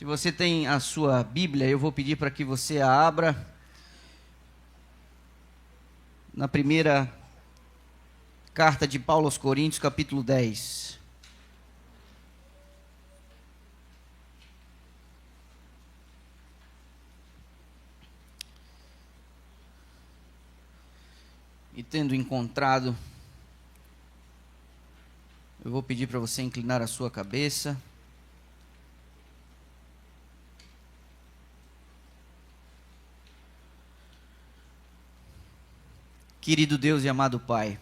Se você tem a sua Bíblia, eu vou pedir para que você a abra na primeira carta de Paulo aos Coríntios, capítulo 10. E tendo encontrado, eu vou pedir para você inclinar a sua cabeça. Querido Deus e amado Pai,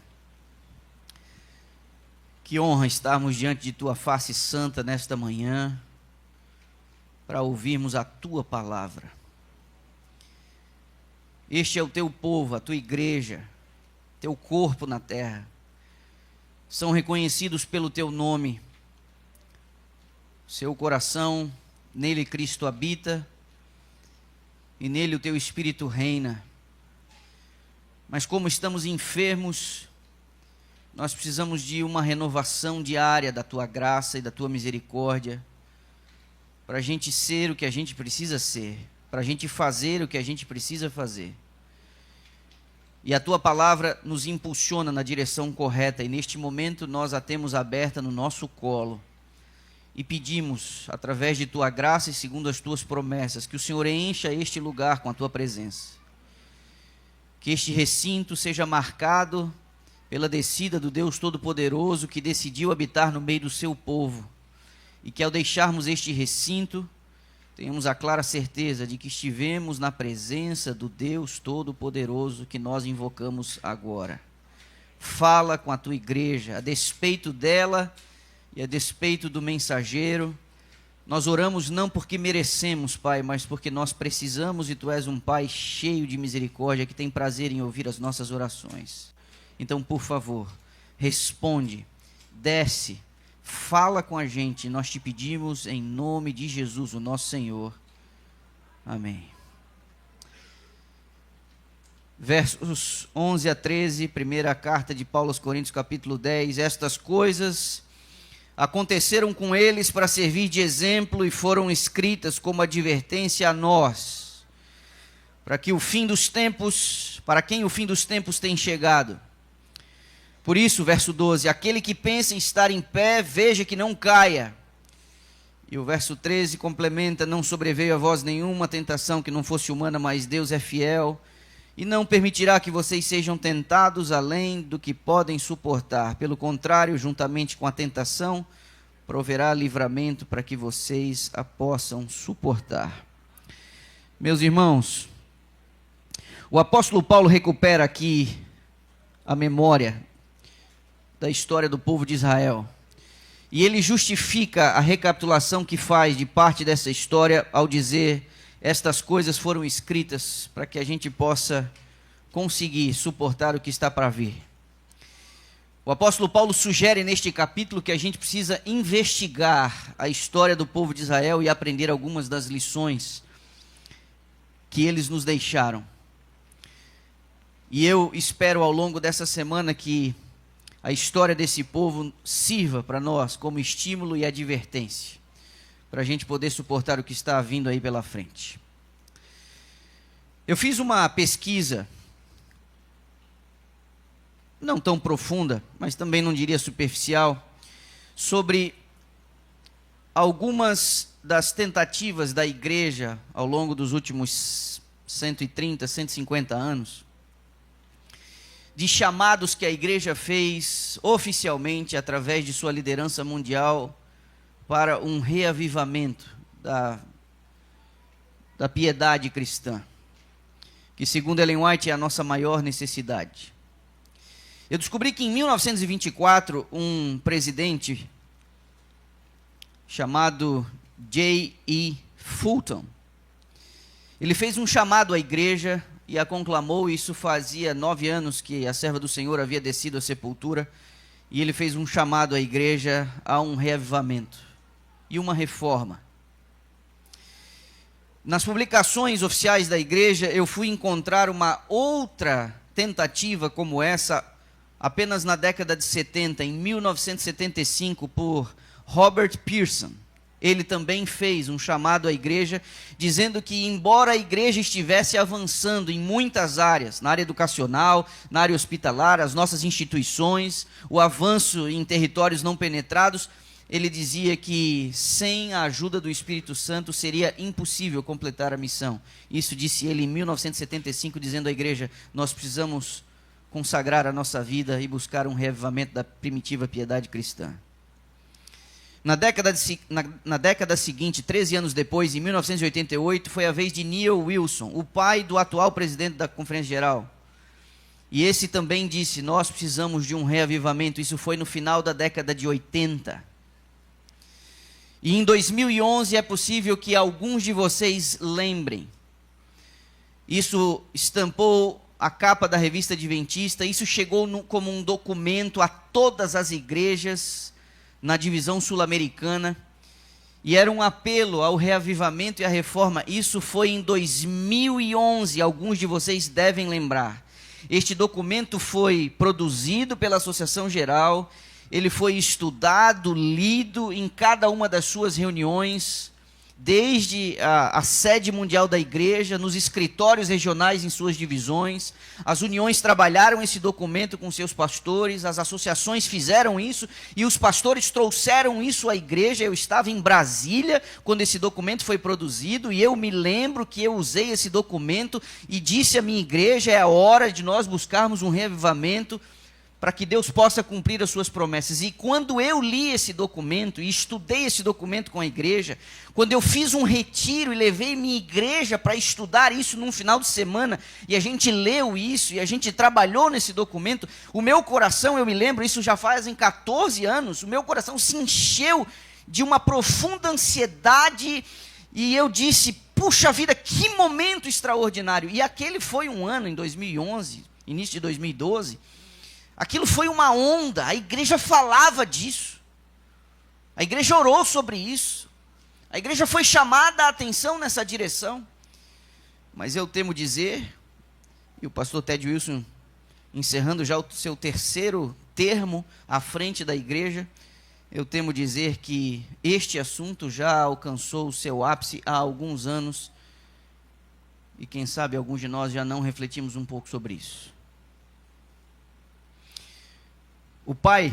que honra estarmos diante de Tua face santa nesta manhã, para ouvirmos a Tua palavra. Este é o Teu povo, a Tua igreja, Teu corpo na terra. São reconhecidos pelo Teu nome. Seu coração, nele Cristo habita, e nele o Teu Espírito reina. Mas como estamos enfermos, nós precisamos de uma renovação diária da Tua graça e da Tua misericórdia, para a gente ser o que a gente precisa ser, para a gente fazer o que a gente precisa fazer. E a Tua palavra nos impulsiona na direção correta, e neste momento nós a temos aberta no nosso colo, e pedimos, através de Tua graça e segundo as Tuas promessas, que o Senhor encha este lugar com a Tua presença. Que este recinto seja marcado pela descida do Deus Todo-Poderoso que decidiu habitar no meio do seu povo. E que ao deixarmos este recinto, tenhamos a clara certeza de que estivemos na presença do Deus Todo-Poderoso que nós invocamos agora. Fala com a tua igreja, a despeito dela e a despeito do mensageiro. Nós oramos não porque merecemos, Pai, mas porque nós precisamos, e Tu és um Pai cheio de misericórdia, que tem prazer em ouvir as nossas orações. Então, por favor, responde, desce, fala com a gente, nós te pedimos em nome de Jesus, o nosso Senhor. Amém. Versos 11 a 13, primeira carta de Paulo aos Coríntios, capítulo 10. Estas coisas aconteceram com eles para servir de exemplo e foram escritas como advertência a nós, para quem o fim dos tempos tem chegado. Por isso, verso 12, aquele que pensa em estar em pé, veja que não caia. E o verso 13 complementa, não sobreveio a vós nenhuma tentação que não fosse humana, mas Deus é fiel, e não permitirá que vocês sejam tentados além do que podem suportar. Pelo contrário, juntamente com a tentação, proverá livramento para que vocês a possam suportar. Meus irmãos, o apóstolo Paulo recupera aqui a memória da história do povo de Israel. E ele justifica a recapitulação que faz de parte dessa história ao dizer: estas coisas foram escritas para que a gente possa conseguir suportar o que está para vir. O apóstolo Paulo sugere neste capítulo que a gente precisa investigar a história do povo de Israel e aprender algumas das lições que eles nos deixaram. E eu espero ao longo dessa semana que a história desse povo sirva para nós como estímulo e advertência, para a gente poder suportar o que está vindo aí pela frente. Eu fiz uma pesquisa, não tão profunda, mas também não diria superficial, sobre algumas das tentativas da igreja ao longo dos últimos 130, 150 anos, de chamados que a igreja fez oficialmente através de sua liderança mundial para um reavivamento da piedade cristã, que segundo Ellen White é a nossa maior necessidade. Eu descobri que em 1924, um presidente chamado J.E. Fulton, ele fez um chamado à igreja e a conclamou. Isso fazia 9 anos que a serva do Senhor havia descido à sepultura, e ele fez um chamado à igreja a um reavivamento e uma reforma. Nas publicações oficiais da igreja, eu fui encontrar uma outra tentativa como essa, apenas na década de 70, em 1975, por Robert Pearson. ele também fez um chamado à igreja, dizendo que embora a igreja estivesse avançando em muitas áreas, na área educacional, na área hospitalar, as nossas instituições, o avanço em territórios não penetrados, ele dizia que sem a ajuda do Espírito Santo seria impossível completar a missão. Isso disse ele em 1975, dizendo à igreja: nós precisamos consagrar a nossa vida e buscar um reavivamento da primitiva piedade cristã. Na década seguinte, 13 anos depois, em 1988, foi a vez de Neil Wilson, o pai do atual presidente da Conferência Geral. E esse também disse: nós precisamos de um reavivamento. Isso foi no final da década de 80. E em 2011 é possível que alguns de vocês lembrem. Isso estampou a capa da revista Adventista, isso chegou como um documento a todas as igrejas na divisão sul-americana, e era um apelo ao reavivamento e à reforma. Isso foi em 2011, alguns de vocês devem lembrar. Este documento foi produzido pela Associação Geral, ele foi estudado, lido em cada uma das suas reuniões, desde a sede mundial da igreja, nos escritórios regionais em suas divisões. As uniões trabalharam esse documento com seus pastores, as associações fizeram isso e os pastores trouxeram isso à igreja. Eu estava em Brasília quando esse documento foi produzido e eu me lembro que eu usei esse documento e disse à minha igreja: é a hora de nós buscarmos um reavivamento para que Deus possa cumprir as suas promessas. E quando eu li esse documento e estudei esse documento com a igreja, quando eu fiz um retiro e levei minha igreja para estudar isso num final de semana, e a gente leu isso, e a gente trabalhou nesse documento, o meu coração, eu me lembro, isso já fazem 14 anos, o meu coração se encheu de uma profunda ansiedade, e eu disse: puxa vida, que momento extraordinário. E aquele foi um ano, em 2011, início de 2012, aquilo foi uma onda, a igreja falava disso, a igreja orou sobre isso, a igreja foi chamada a atenção nessa direção. Mas eu temo dizer, e o pastor Ted Wilson, encerrando já o seu terceiro termo à frente da igreja, eu temo dizer que este assunto já alcançou o seu ápice há alguns anos, e quem sabe alguns de nós já não refletimos um pouco sobre isso. O pai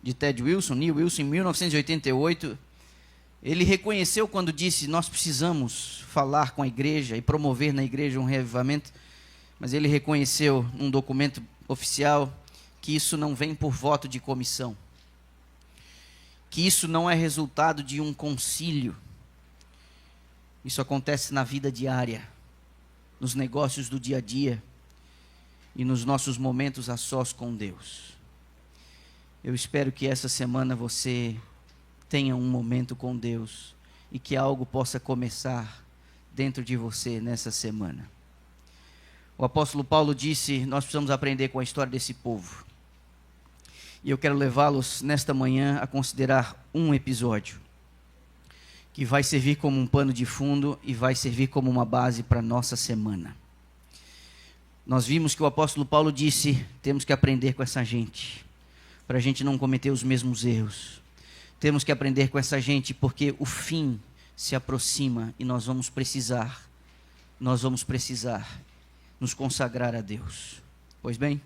de Ted Wilson, Neil Wilson, em 1988, ele reconheceu quando disse: nós precisamos falar com a igreja e promover na igreja um reavivamento, mas ele reconheceu num documento oficial que isso não vem por voto de comissão, que isso não é resultado de um concílio, isso acontece na vida diária, nos negócios do dia a dia e nos nossos momentos a sós com Deus. Eu espero que essa semana você tenha um momento com Deus e que algo possa começar dentro de você nessa semana. O apóstolo Paulo disse: nós precisamos aprender com a história desse povo. E eu quero levá-los nesta manhã a considerar um episódio que vai servir como um pano de fundo e vai servir como uma base para a nossa semana. Nós vimos que o apóstolo Paulo disse: temos que aprender com essa gente, para a gente não cometer os mesmos erros. Temos que aprender com essa gente porque o fim se aproxima e nós vamos precisar nos consagrar a Deus. Pois bem,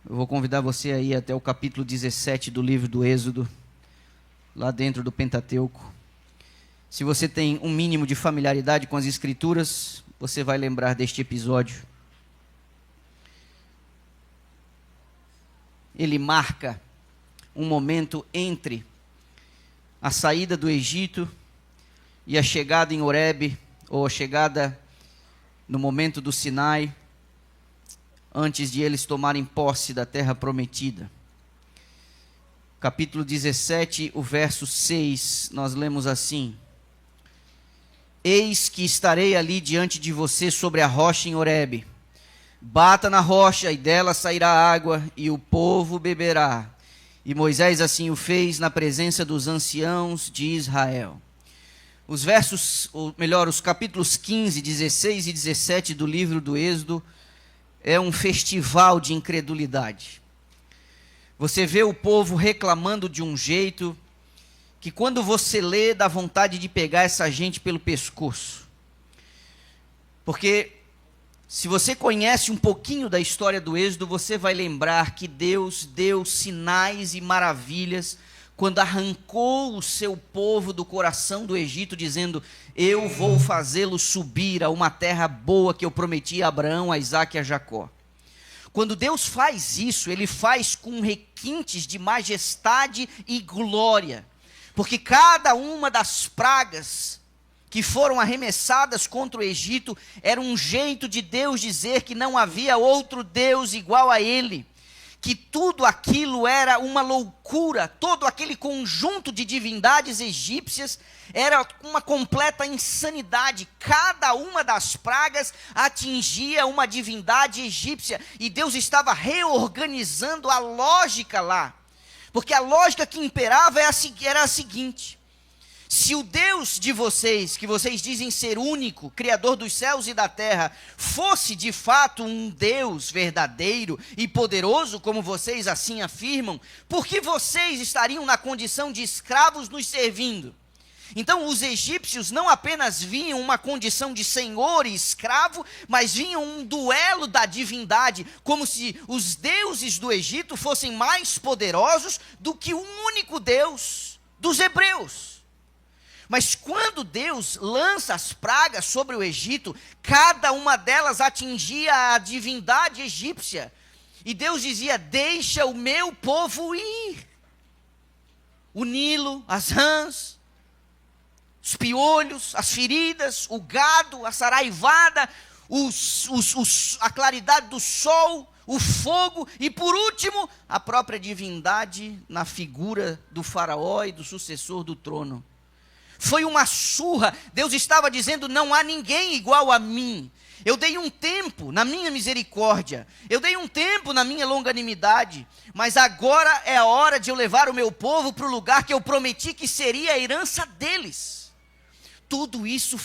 eu vou convidar você a ir até o capítulo 17 do livro do Êxodo, lá dentro do Pentateuco. Se você tem um mínimo de familiaridade com as Escrituras, você vai lembrar deste episódio. Ele marca um momento entre a saída do Egito e a chegada em Horebe, ou a chegada no momento do Sinai, antes de eles tomarem posse da terra prometida. Capítulo 17, o verso 6, nós lemos assim: eis que estarei ali diante de você sobre a rocha em Horebe. Bata na rocha e dela sairá água e o povo beberá. E Moisés assim o fez na presença dos anciãos de Israel. Os capítulos 15, 16 e 17 do livro do Êxodo é um festival de incredulidade. Você vê o povo reclamando de um jeito que quando você lê, dá vontade de pegar essa gente pelo pescoço. Porque se você conhece um pouquinho da história do Êxodo, você vai lembrar que Deus deu sinais e maravilhas quando arrancou o seu povo do coração do Egito, dizendo: eu vou fazê-lo subir a uma terra boa que eu prometi a Abraão, a Isaque e a Jacó. Quando Deus faz isso, Ele faz com requintes de majestade e glória, porque cada uma das pragas que foram arremessadas contra o Egito era um jeito de Deus dizer que não havia outro Deus igual a Ele, que tudo aquilo era uma loucura, todo aquele conjunto de divindades egípcias era uma completa insanidade. Cada uma das pragas atingia uma divindade egípcia, e Deus estava reorganizando a lógica lá, porque a lógica que imperava era a seguinte: se o Deus de vocês, que vocês dizem ser único, Criador dos céus e da terra, fosse de fato um Deus verdadeiro e poderoso, como vocês assim afirmam, por que vocês estariam na condição de escravos nos servindo? Então os egípcios não apenas viam uma condição de senhor e escravo, mas viam um duelo da divindade, como se os deuses do Egito fossem mais poderosos do que o único Deus dos hebreus. Mas quando Deus lança as pragas sobre o Egito, cada uma delas atingia a divindade egípcia. E Deus dizia: deixa o meu povo ir. O Nilo, as rãs, os piolhos, as feridas, o gado, a saraivada, a claridade do sol, o fogo e, por último, a própria divindade na figura do faraó e do sucessor do trono. Foi uma surra. Deus estava dizendo: não há ninguém igual a mim. Eu dei um tempo na minha misericórdia, eu dei um tempo na minha longanimidade, mas agora é a hora de eu levar o meu povo para o lugar que eu prometi que seria a herança deles. Tudo isso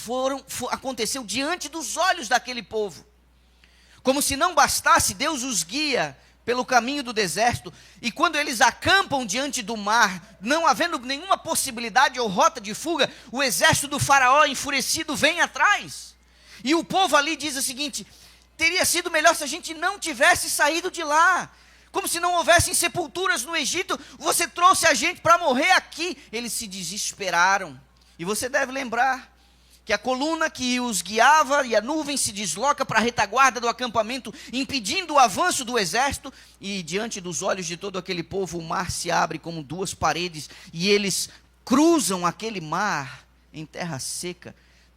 aconteceu diante dos olhos daquele povo. Como se não bastasse, Deus os guia pelo caminho do deserto, e quando eles acampam diante do mar, não havendo nenhuma possibilidade ou rota de fuga, o exército do faraó enfurecido vem atrás, e o povo ali diz o seguinte: teria sido melhor se a gente não tivesse saído de lá, como se não houvessem sepulturas no Egito, você trouxe a gente para morrer aqui. Eles se desesperaram, e você deve lembrar que a coluna que os guiava e a nuvem se desloca para a retaguarda do acampamento, impedindo o avanço do exército, e diante dos olhos de todo aquele povo, o mar se abre como duas paredes, e eles cruzam aquele mar em terra seca.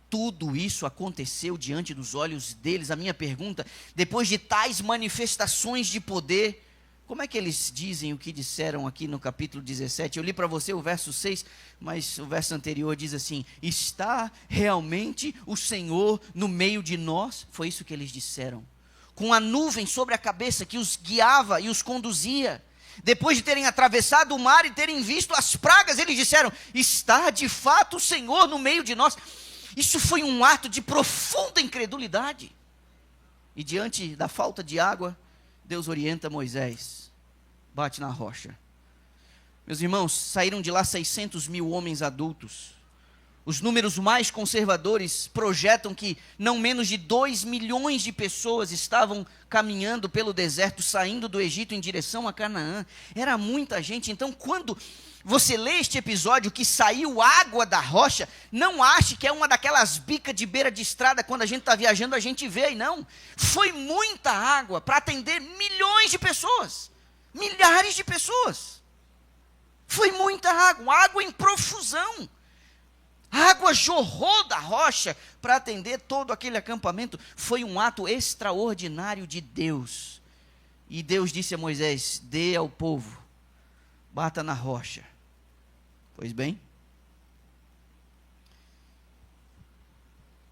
Tudo isso aconteceu diante dos olhos deles. A minha pergunta: depois de tais manifestações de poder, como é que eles dizem o que disseram aqui no capítulo 17? Eu li para você o verso 6, mas o verso anterior diz assim: está realmente o Senhor no meio de nós? Foi isso que eles disseram. Com a nuvem sobre a cabeça que os guiava e os conduzia. Depois de terem atravessado o mar e terem visto as pragas, eles disseram: está de fato o Senhor no meio de nós. Isso foi um ato de profunda incredulidade. E diante da falta de água, Deus orienta Moisés: bate na rocha. Meus irmãos, saíram de lá 600 mil homens adultos. Os números mais conservadores projetam que não menos de 2 milhões de pessoas estavam caminhando pelo deserto, saindo do Egito em direção a Canaã. Era muita gente. Então, quando você lê este episódio que saiu água da rocha, não ache que é uma daquelas bicas de beira de estrada, quando a gente está viajando a gente vê, e não. Foi muita água para atender milhões de pessoas, milhares de pessoas. Foi muita água, água em profusão. A água jorrou da rocha para atender todo aquele acampamento. Foi um ato extraordinário de Deus. E Deus disse a Moisés: dê ao povo, bata na rocha. Pois bem,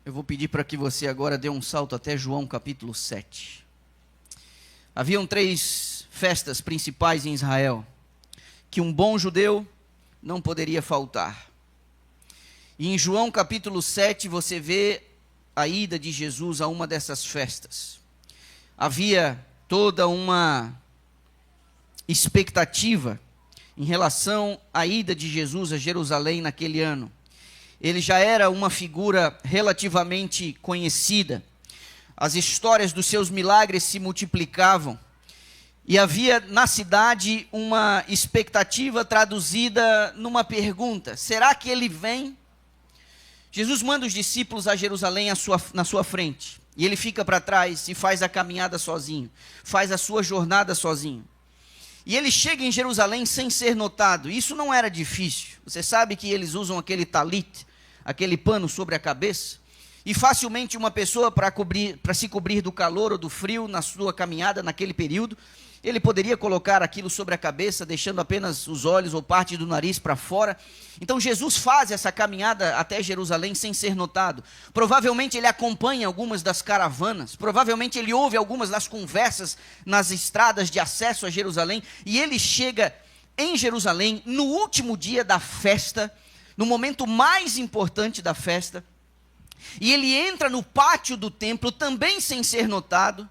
eu vou pedir para que você agora dê um salto até João capítulo 7. Haviam 3 festas principais em Israel, que um bom judeu não poderia faltar. E em João capítulo 7 você vê a ida de Jesus a uma dessas festas. Havia toda uma expectativa em relação à ida de Jesus a Jerusalém naquele ano. Ele já era uma figura relativamente conhecida. As histórias dos seus milagres se multiplicavam. E havia na cidade uma expectativa traduzida numa pergunta: será que ele vem? Jesus manda os discípulos a Jerusalém na sua frente. E ele fica para trás e faz a caminhada sozinho. Faz a sua jornada sozinho. E ele chega em Jerusalém sem ser notado. Isso não era difícil. Você sabe que eles usam aquele talit, aquele pano sobre a cabeça. E facilmente uma pessoa, para se cobrir do calor ou do frio na sua caminhada naquele período, ele poderia colocar aquilo sobre a cabeça, deixando apenas os olhos ou parte do nariz para fora. Então Jesus faz essa caminhada até Jerusalém sem ser notado. Provavelmente ele acompanha algumas das caravanas, provavelmente ele ouve algumas das conversas nas estradas de acesso a Jerusalém, e ele chega em Jerusalém no último dia da festa, no momento mais importante da festa, e ele entra no pátio do templo também sem ser notado.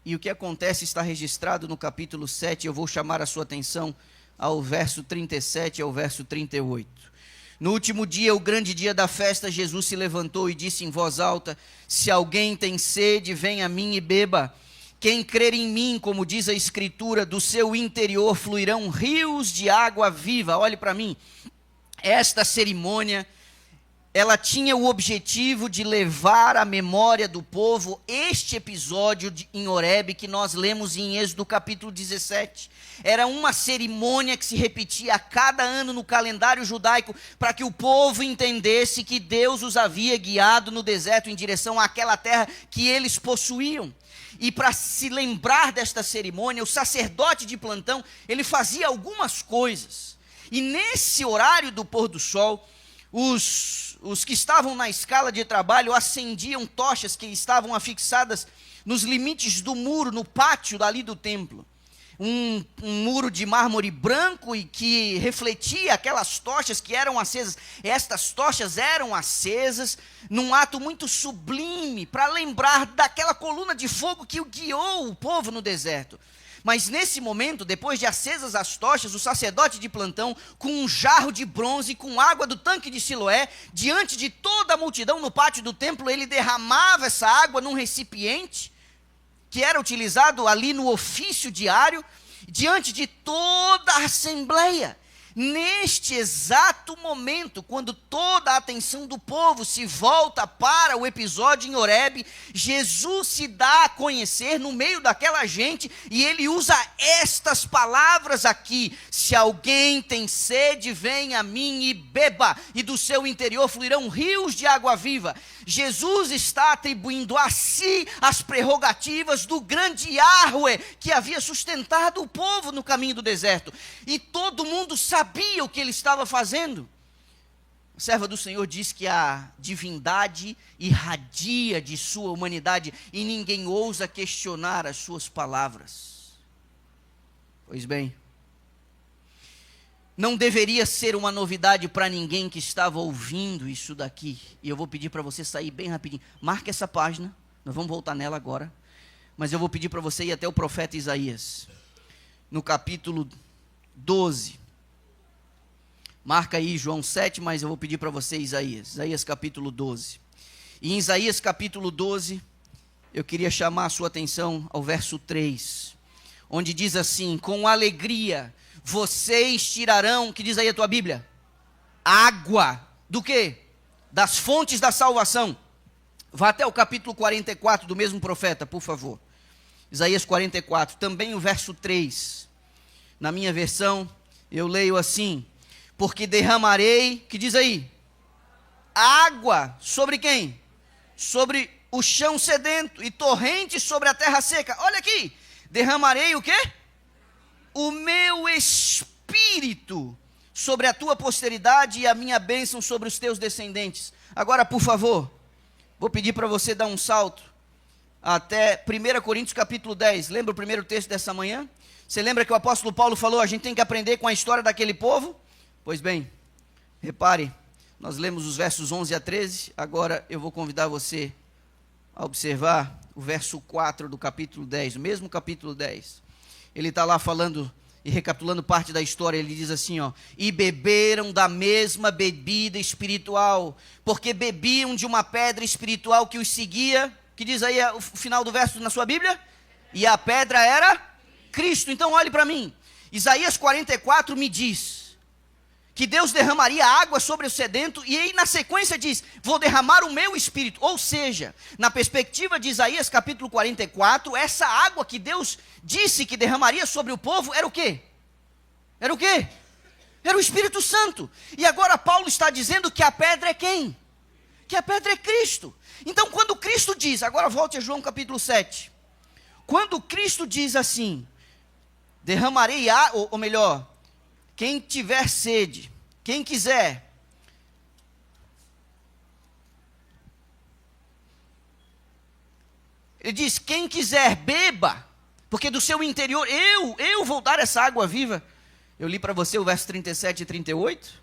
E o que acontece está registrado no capítulo 7, eu vou chamar a sua atenção ao verso 37 e ao verso 38. No último dia, o grande dia da festa, Jesus se levantou e disse em voz alta: se alguém tem sede, venha a mim e beba. Quem crer em mim, como diz a Escritura, do seu interior fluirão rios de água viva. Olhe para mim, esta cerimônia, ela tinha o objetivo de levar à memória do povo este episódio em Horebe que nós lemos em Êxodo capítulo 17. Era uma cerimônia que se repetia a cada ano no calendário judaico, para que o povo entendesse que Deus os havia guiado no deserto em direção àquela terra que eles possuíam. E para se lembrar desta cerimônia, o sacerdote de plantão, ele fazia algumas coisas. E nesse horário do pôr do sol, os que estavam na escala de trabalho acendiam tochas que estavam afixadas nos limites do muro, no pátio dali do templo. Um muro de mármore branco e que refletia aquelas tochas que eram acesas. Estas tochas eram acesas num ato muito sublime, para lembrar daquela coluna de fogo que guiou o povo no deserto. Mas nesse momento, depois de acesas as tochas, o sacerdote de plantão, com um jarro de bronze, com água do tanque de Siloé, diante de toda a multidão no pátio do templo, ele derramava essa água num recipiente, que era utilizado ali no ofício diário, diante de toda a assembleia. Neste exato momento, quando toda a atenção do povo se volta para o episódio em Horebe, Jesus se dá a conhecer no meio daquela gente, e ele usa estas palavras aqui: se alguém tem sede, venha a mim e beba, e do seu interior fluirão rios de água viva. Jesus está atribuindo a si as prerrogativas do grande Yahweh, que havia sustentado o povo no caminho do deserto, e todo mundo sabia o que ele estava fazendo. A serva do Senhor diz que a divindade irradia de sua humanidade e ninguém ousa questionar as suas palavras. Pois bem, não deveria ser uma novidade para ninguém que estava ouvindo isso daqui. E eu vou pedir para você sair bem rapidinho. Marque essa página, nós vamos voltar nela agora. Mas eu vou pedir para você ir até o profeta Isaías, no capítulo 12. Marca aí João 7, mas eu vou pedir para você Isaías capítulo 12. E em Isaías capítulo 12, eu queria chamar a sua atenção ao verso 3, onde diz assim: com alegria vocês tirarão, que diz aí a tua Bíblia? Água, do quê? Das fontes da salvação. Vá até o capítulo 44 do mesmo profeta, por favor. Isaías 44, também o verso 3. Na minha versão, eu leio assim: porque derramarei, que diz aí? Água sobre quem? Sobre o chão sedento, e torrentes sobre a terra seca. Olha aqui, derramarei o quê? O meu espírito sobre a tua posteridade e a minha bênção sobre os teus descendentes. Agora, por favor, vou pedir para você dar um salto até 1 Coríntios capítulo 10. Lembra o primeiro texto dessa manhã? Você lembra que o apóstolo Paulo falou: a gente tem que aprender com a história daquele povo? Pois bem, repare, nós lemos os versos 11 a 13, agora eu vou convidar você a observar o verso 4 do capítulo 10, o mesmo capítulo 10. Ele está lá falando E recapitulando parte da história, ele diz assim, ó: e beberam da mesma bebida espiritual, porque bebiam de uma pedra espiritual que os seguia, que diz aí o final do verso na sua Bíblia, e a pedra era Cristo. Então olhe para mim, Isaías 44 me diz que Deus derramaria água sobre o sedento, e aí na sequência diz, vou derramar o meu espírito. Ou seja, na perspectiva de Isaías capítulo 44, essa água que Deus disse que derramaria sobre o povo, era o quê? Era o quê? Era o Espírito Santo. E agora Paulo está dizendo que a pedra é quem? Que a pedra é Cristo. Então quando Cristo diz, agora volte a João capítulo 7, quando Cristo diz assim, derramarei água, ou melhor, quem tiver sede, quem quiser, ele diz, quem quiser beba, porque do seu interior, eu vou dar essa água viva. Eu li para você o verso 37 e 38,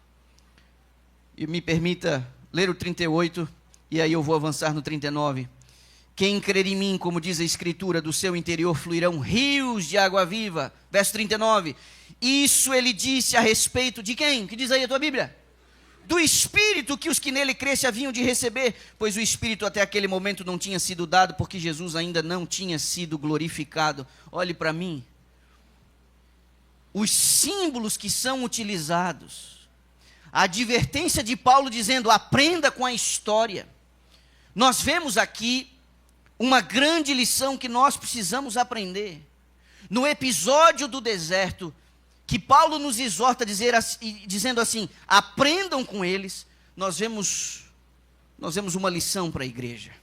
e me permita ler o 38, e aí eu vou avançar no 39. Quem crer em mim, como diz a Escritura, do seu interior fluirão rios de água viva. Verso 39. Isso ele disse a respeito de quem? Que diz aí a tua Bíblia? Do Espírito que os que nele crescem haviam de receber, pois o Espírito até aquele momento não tinha sido dado, porque Jesus ainda não tinha sido glorificado. Olhe para mim. Os símbolos que são utilizados, a advertência de Paulo dizendo, aprenda com a história. Nós vemos aqui uma grande lição que nós precisamos aprender. No episódio do deserto, que Paulo nos exorta dizendo assim, aprendam com eles, nós vemos uma lição para a igreja.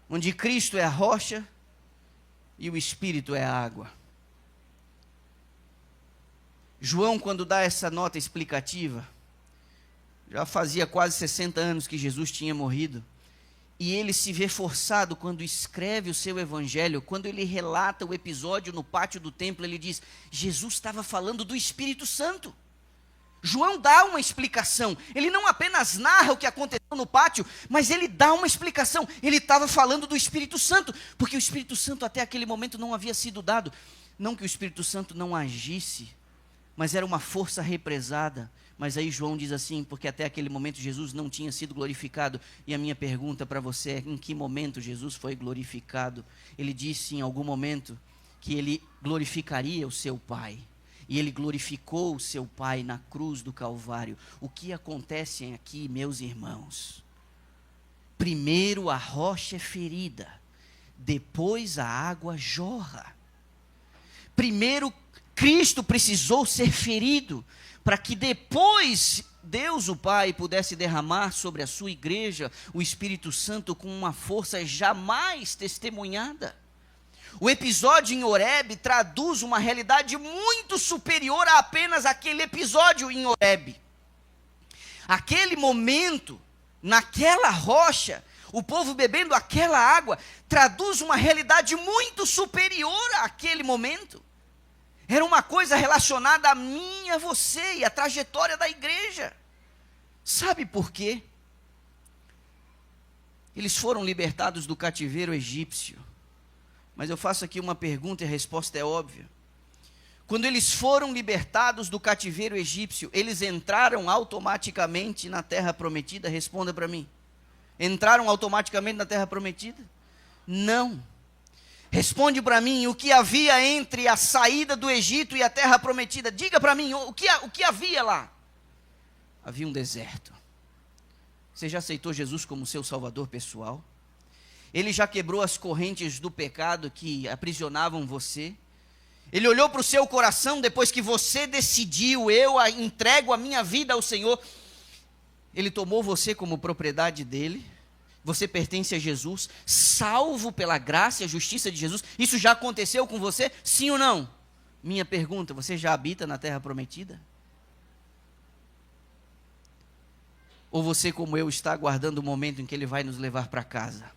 Onde Cristo é a rocha e o Espírito é a água. João, quando dá essa nota explicativa, já fazia quase 60 anos que Jesus tinha morrido, e ele se vê forçado quando escreve o seu evangelho, quando ele relata o episódio no pátio do templo, ele diz, Jesus estava falando do Espírito Santo. João dá uma explicação, ele não apenas narra o que aconteceu no pátio, mas ele dá uma explicação, ele estava falando do Espírito Santo, porque o Espírito Santo até aquele momento não havia sido dado. Não que o Espírito Santo não agisse, mas era uma força represada. Mas aí João diz assim, porque até aquele momento Jesus não tinha sido glorificado. E a minha pergunta para você é, em que momento Jesus foi glorificado? Ele disse em algum momento que ele glorificaria o seu Pai. E ele glorificou o seu Pai na cruz do Calvário. O que acontece aqui, meus irmãos? Primeiro a rocha é ferida, depois a água jorra. Primeiro Cristo precisou ser ferido, para que depois Deus o Pai pudesse derramar sobre a sua igreja o Espírito Santo com uma força jamais testemunhada. O episódio em Horebe traduz uma realidade muito superior a apenas aquele episódio em Horebe. Aquele momento, naquela rocha, o povo bebendo aquela água, traduz uma realidade muito superior àquele momento. Era uma coisa relacionada a mim e a você e a trajetória da igreja. Sabe por quê? Eles foram libertados do cativeiro egípcio. Mas eu faço aqui uma pergunta e a resposta é óbvia. Quando eles foram libertados do cativeiro egípcio, eles entraram automaticamente na terra prometida? Responda para mim. Entraram automaticamente na terra prometida? Não. Responde para mim, o que havia entre a saída do Egito e a terra prometida? Diga para mim, o que havia lá? Havia um deserto. Você já aceitou Jesus como seu salvador pessoal? Ele já quebrou as correntes do pecado que aprisionavam você? Ele olhou para o seu coração depois que você decidiu, eu entrego a minha vida ao Senhor. Ele tomou você como propriedade dele. Você pertence a Jesus, salvo pela graça e a justiça de Jesus. Isso já aconteceu com você? Sim ou não? Minha pergunta, você já habita na terra prometida? Ou você, como eu, está aguardando o momento em que Ele vai nos levar para casa?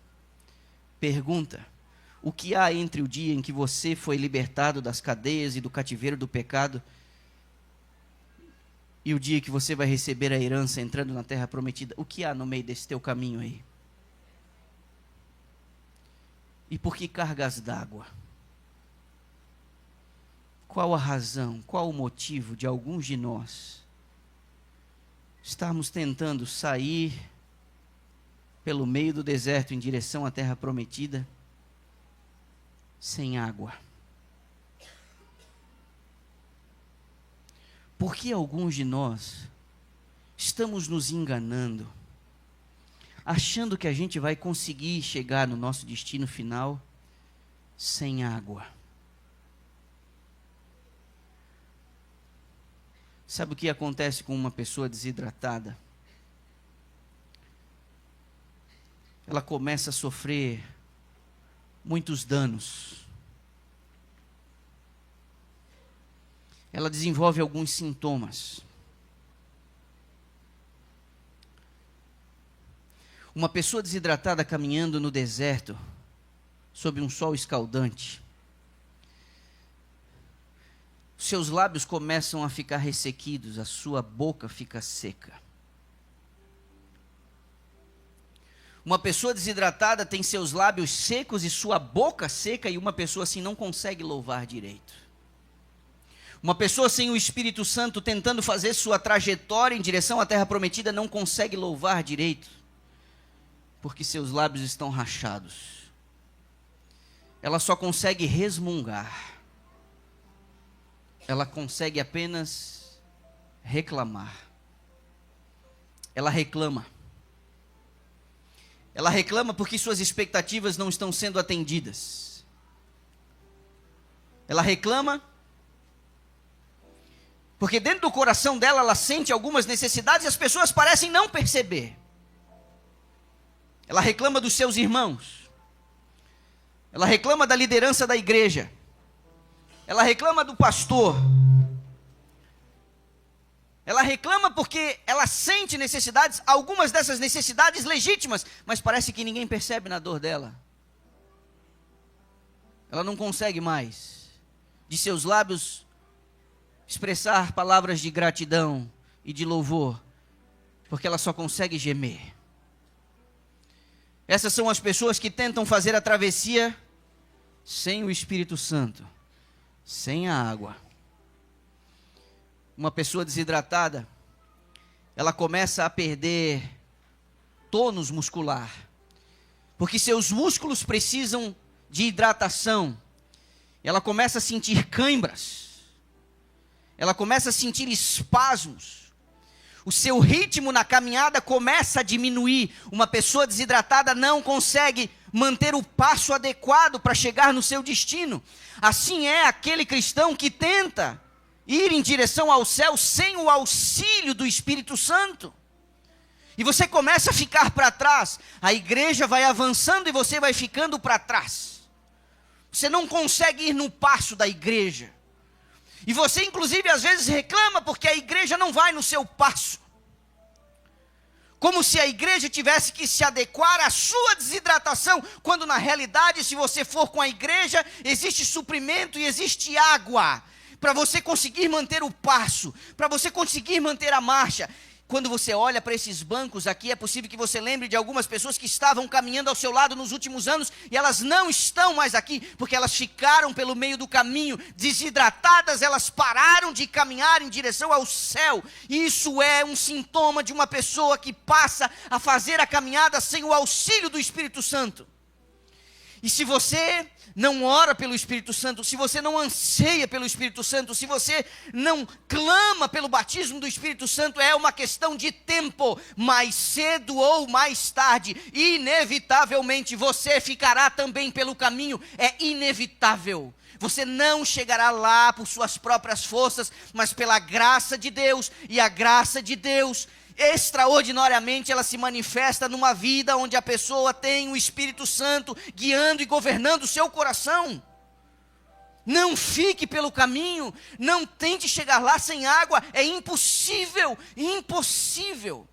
Pergunta, o que há entre o dia em que você foi libertado das cadeias e do cativeiro do pecado e o dia que você vai receber a herança entrando na terra prometida? O que há no meio desse teu caminho aí? E por que cargas d'água? qual a razão, qual o motivo de alguns de nós estarmos tentando sair pelo meio do deserto em direção à terra prometida sem água? Por que alguns de nós estamos nos enganando, achando que a gente vai conseguir chegar no nosso destino final sem água? Sabe o que acontece com uma pessoa desidratada? Ela começa a sofrer muitos danos. Ela desenvolve alguns sintomas. Uma pessoa desidratada caminhando no deserto, sob um sol escaldante, seus lábios começam a ficar ressequidos, a sua boca fica seca. Uma pessoa desidratada tem seus lábios secos e sua boca seca, e uma pessoa assim não consegue louvar direito. Uma pessoa sem o Espírito Santo tentando fazer sua trajetória em direção à terra prometida não consegue louvar direito, porque seus lábios estão rachados. Ela só consegue resmungar. Ela consegue apenas reclamar. Ela reclama. Ela reclama porque suas expectativas não estão sendo atendidas. Ela reclama porque dentro do coração dela ela sente algumas necessidades e as pessoas parecem não perceber. Ela reclama dos seus irmãos. Ela reclama da liderança da igreja. Ela reclama do pastor. Ela reclama porque ela sente necessidades, algumas dessas necessidades legítimas, mas parece que ninguém percebe na dor dela. Ela não consegue mais, de seus lábios, expressar palavras de gratidão e de louvor, porque ela só consegue gemer. Essas são as pessoas que tentam fazer a travessia sem o Espírito Santo, sem a água. Uma pessoa desidratada, ela começa a perder tônus muscular, porque seus músculos precisam de hidratação. Ela começa a sentir cãibras, ela começa a sentir espasmos. O seu ritmo na caminhada começa a diminuir. Uma pessoa desidratada não consegue manter o passo adequado para chegar no seu destino. Assim é aquele cristão que tenta ir em direção ao céu sem o auxílio do Espírito Santo. E você começa a ficar para trás. A igreja vai avançando e você vai ficando para trás. Você não consegue ir no passo da igreja. E você inclusive às vezes reclama porque a igreja não vai no seu passo. Como se a igreja tivesse que se adequar à sua desidratação, quando na realidade, se você for com a igreja, existe suprimento e existe água, para você conseguir manter o passo, para você conseguir manter a marcha. Quando você olha para esses bancos aqui, é possível que você lembre de algumas pessoas que estavam caminhando ao seu lado nos últimos anos, e elas não estão mais aqui, porque elas ficaram pelo meio do caminho, desidratadas, elas pararam de caminhar em direção ao céu. E isso é um sintoma de uma pessoa que passa a fazer a caminhada sem o auxílio do Espírito Santo. E se você não ora pelo Espírito Santo, se você não anseia pelo Espírito Santo, se você não clama pelo batismo do Espírito Santo, é uma questão de tempo. Mais cedo ou mais tarde, inevitavelmente você ficará também pelo caminho. É inevitável. Você não chegará lá por suas próprias forças, mas pela graça de Deus. E a graça de Deus, extraordinariamente, ela se manifesta numa vida onde a pessoa tem o Espírito Santo guiando e governando o seu coração. Não fique pelo caminho, não tente chegar lá sem água, é impossível, impossível.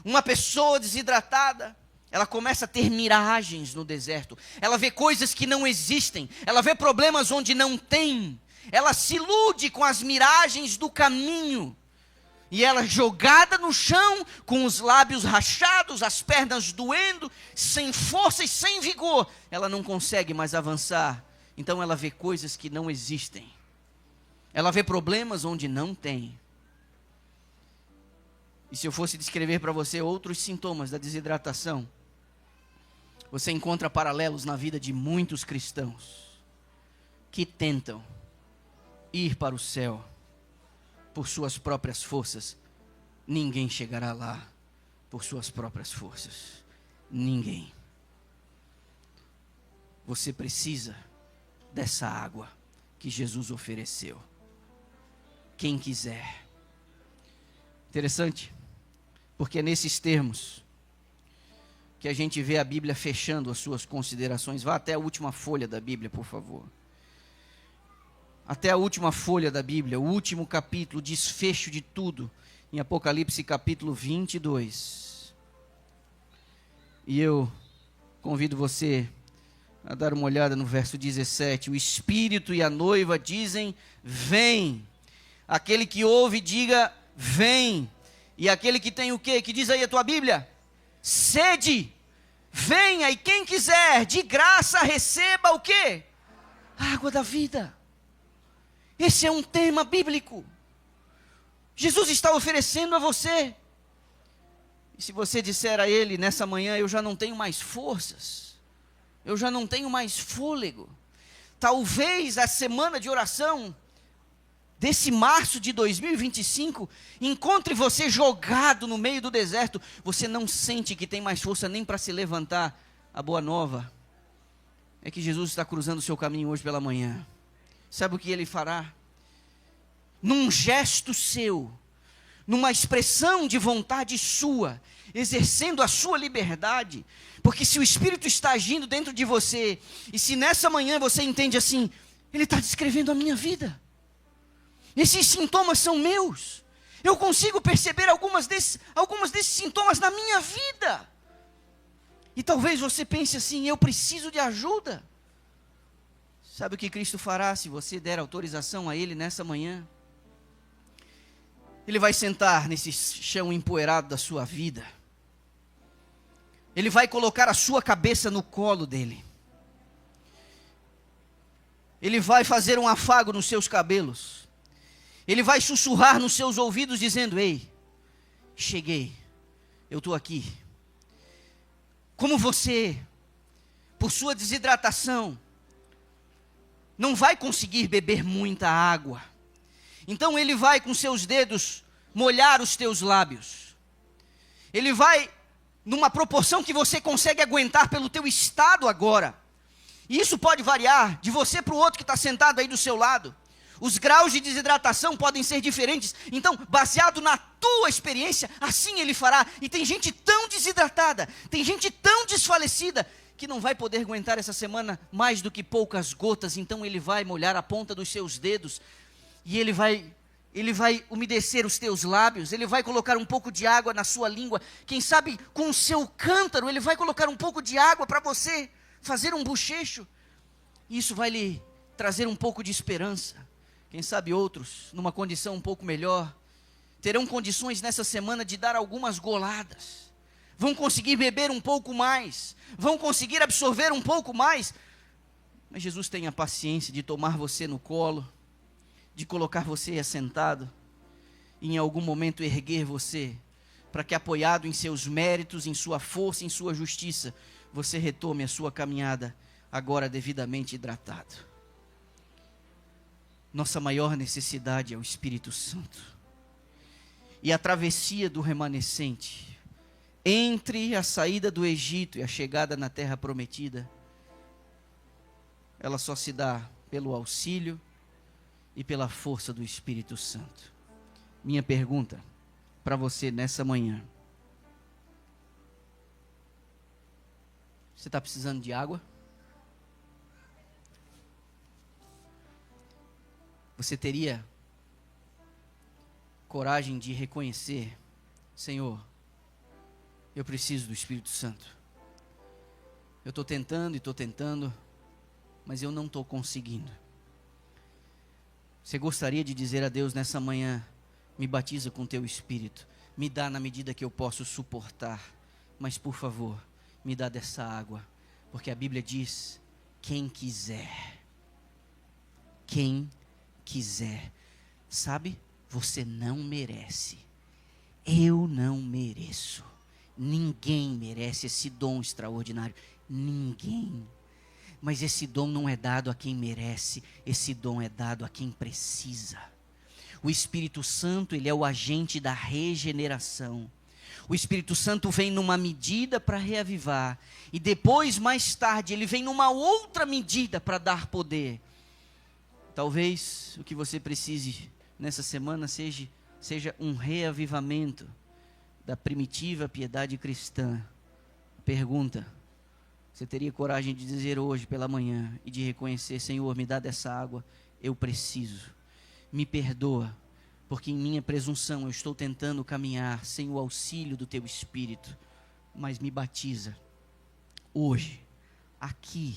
Uma pessoa desidratada, ela começa a ter miragens no deserto, ela vê coisas que não existem, ela vê problemas onde não tem, ela se ilude com as miragens do caminho. E ela jogada no chão, com os lábios rachados, as pernas doendo, sem força e sem vigor, ela não consegue mais avançar Então ela vê coisas que não existem. Ela vê problemas onde não tem. E se eu fosse descrever para você outros sintomas da desidratação, você encontra paralelos na vida de muitos cristãos que tentam ir para o céu por suas próprias forças. Ninguém chegará lá por suas próprias forças. Ninguém. Você precisa dessa água que Jesus ofereceu. Quem quiser. Interessante, porque é nesses termos que a gente vê a Bíblia fechando as suas considerações. Vá até a última folha da Bíblia, por favor. Até a última folha da Bíblia, o último capítulo, desfecho de tudo, em Apocalipse capítulo 22. E eu convido você a dar uma olhada no verso 17. O Espírito e a noiva dizem, vem. Aquele que ouve, diga, vem. E aquele que tem o quê? Que diz aí a tua Bíblia? Sede. Venha, e quem quiser, de graça, receba o quê? A água da vida. Esse é um tema bíblico. Jesus está oferecendo a você. E se você disser a Ele nessa manhã, eu já não tenho mais forças, eu já não tenho mais fôlego, talvez a semana de oração desse março de 2025, encontre você jogado no meio do deserto, você não sente que tem mais força nem para se levantar. A boa nova é que Jesus está cruzando o seu caminho hoje pela manhã. Sabe o que Ele fará? Num gesto seu, numa expressão de vontade sua, exercendo a sua liberdade, porque se o Espírito está agindo dentro de você, e se nessa manhã você entende assim, Ele está descrevendo a minha vida, esses sintomas são meus, eu consigo perceber algumas desses sintomas na minha vida, e talvez você pense assim, eu preciso de ajuda. Sabe o que Cristo fará se você der autorização a Ele nessa manhã? Ele vai sentar nesse chão empoeirado da sua vida. Ele vai colocar a sua cabeça no colo dele. Ele vai fazer um afago nos seus cabelos. Ele vai sussurrar nos seus ouvidos dizendo, ei, cheguei, eu estou aqui. Como você, por sua desidratação, não vai conseguir beber muita água, então Ele vai com seus dedos molhar os teus lábios. Ele vai numa proporção que você consegue aguentar pelo teu estado agora. E isso pode variar de você para o outro que está sentado aí do seu lado. Os graus de desidratação podem ser diferentes. Então, baseado na tua experiência, assim Ele fará. E tem gente tão desidratada, tem gente tão desfalecida, que não vai poder aguentar essa semana mais do que poucas gotas. Então Ele vai molhar a ponta dos seus dedos, e Ele vai umedecer os teus lábios, Ele vai colocar um pouco de água na sua língua, quem sabe com o seu cântaro, Ele vai colocar um pouco de água para você fazer um bochecho, isso vai lhe trazer um pouco de esperança. Quem sabe outros, numa condição um pouco melhor, terão condições nessa semana de dar algumas goladas, vão conseguir beber um pouco mais, vão conseguir absorver um pouco mais, mas Jesus tem a paciência de tomar você no colo, de colocar você assentado, e em algum momento erguer você, para que apoiado em seus méritos, em sua força, em sua justiça, você retome a sua caminhada, agora devidamente hidratado. Nossa maior necessidade é o Espírito Santo, e a travessia do remanescente, entre a saída do Egito e a chegada na terra prometida, ela só se dá pelo auxílio e pela força do Espírito Santo. Minha pergunta para você nessa manhã: você está precisando de água? Você teria coragem de reconhecer, Senhor, eu preciso do Espírito Santo. Eu estou tentando, mas eu não estou conseguindo. Você gostaria de dizer a Deus nessa manhã, me batiza com teu Espírito, me dá na medida que eu posso suportar, mas por favor, me dá dessa água, porque a Bíblia diz, quem quiser, quem quiser. Sabe? Você não merece. Eu não mereço. Ninguém merece esse dom extraordinário. Ninguém. Mas esse dom não é dado a quem merece. Esse dom é dado a quem precisa. O Espírito Santo, ele é o agente da regeneração. O Espírito Santo vem numa medida para reavivar. E depois, mais tarde, ele vem numa outra medida para dar poder. Talvez o que você precise nessa semana seja um reavivamento da primitiva piedade cristã. Pergunta: você teria coragem de dizer hoje pela manhã e de reconhecer: Senhor, me dá dessa água, eu preciso. Me perdoa, porque em minha presunção eu estou tentando caminhar sem o auxílio do Teu Espírito. Mas me batiza hoje, aqui,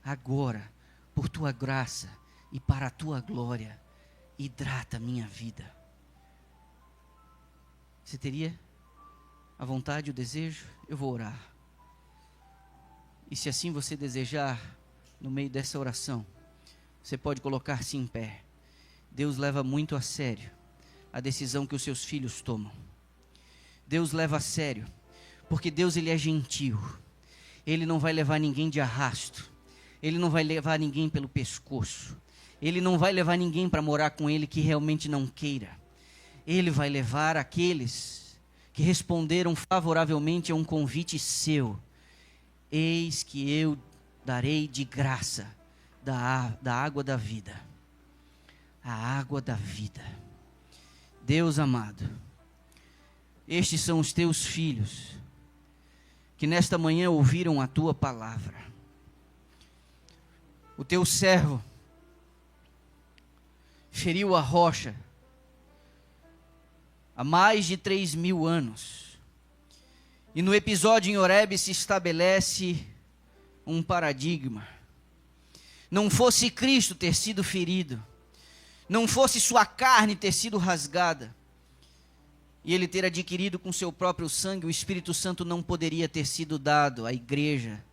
agora, por Tua graça e para a Tua glória. Hidrata a minha vida. Você teria a vontade, o desejo? Eu vou orar. E se assim você desejar, no meio dessa oração, você pode colocar-se em pé. Deus leva muito a sério a decisão que os seus filhos tomam. Deus leva a sério, porque Deus, ele é gentil. Ele não vai levar ninguém de arrasto. Ele não vai levar ninguém pelo pescoço. Ele não vai levar ninguém para morar com ele que realmente não queira. Ele vai levar aqueles que responderam favoravelmente a um convite seu. Eis que eu darei de graça da água da vida. A água da vida. Deus amado, estes são os teus filhos, que nesta manhã ouviram a tua palavra. O teu servo feriu a rocha há mais de 3.000 anos. E no episódio em Horebe se estabelece um paradigma. Não fosse Cristo ter sido ferido, não fosse sua carne ter sido rasgada, e ele ter adquirido com seu próprio sangue, o Espírito Santo não poderia ter sido dado à igreja,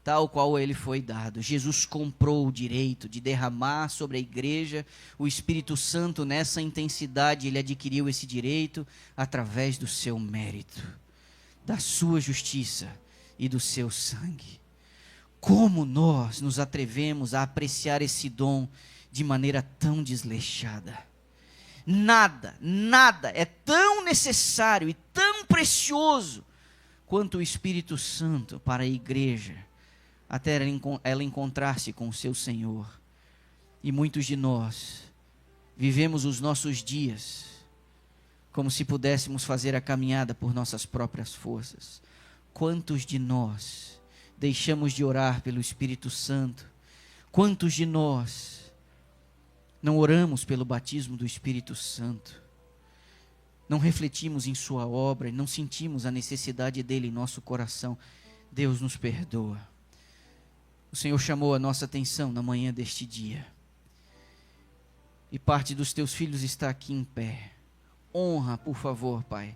tal qual ele foi dado. Jesus comprou o direito de derramar sobre a igreja o Espírito Santo nessa intensidade. Ele adquiriu esse direito através do seu mérito, da sua justiça e do seu sangue. Como nós nos atrevemos a apreciar esse dom de maneira tão desleixada? Nada é tão necessário e tão precioso quanto o Espírito Santo para a igreja, até ela encontrar-se com o seu Senhor. E muitos de nós vivemos os nossos dias como se pudéssemos fazer a caminhada por nossas próprias forças. Quantos de nós deixamos de orar pelo Espírito Santo? Quantos de nós não oramos pelo batismo do Espírito Santo? Não refletimos em sua obra e não sentimos a necessidade dele em nosso coração? Deus nos perdoa. O Senhor chamou a nossa atenção na manhã deste dia. E parte dos teus filhos está aqui em pé. Honra, por favor, Pai,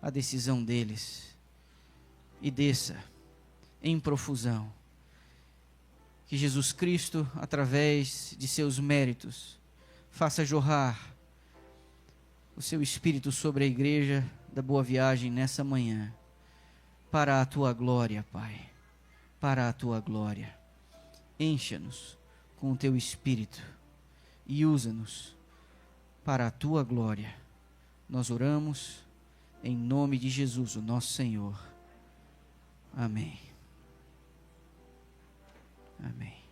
a decisão deles. E desça em profusão. Que Jesus Cristo, através de seus méritos, faça jorrar o seu Espírito sobre a igreja da Boa Viagem nessa manhã. Para a tua glória, Pai. Para a tua glória. Encha-nos com o teu Espírito e usa-nos para a tua glória. Nós oramos em nome de Jesus, o nosso Senhor. Amém. Amém.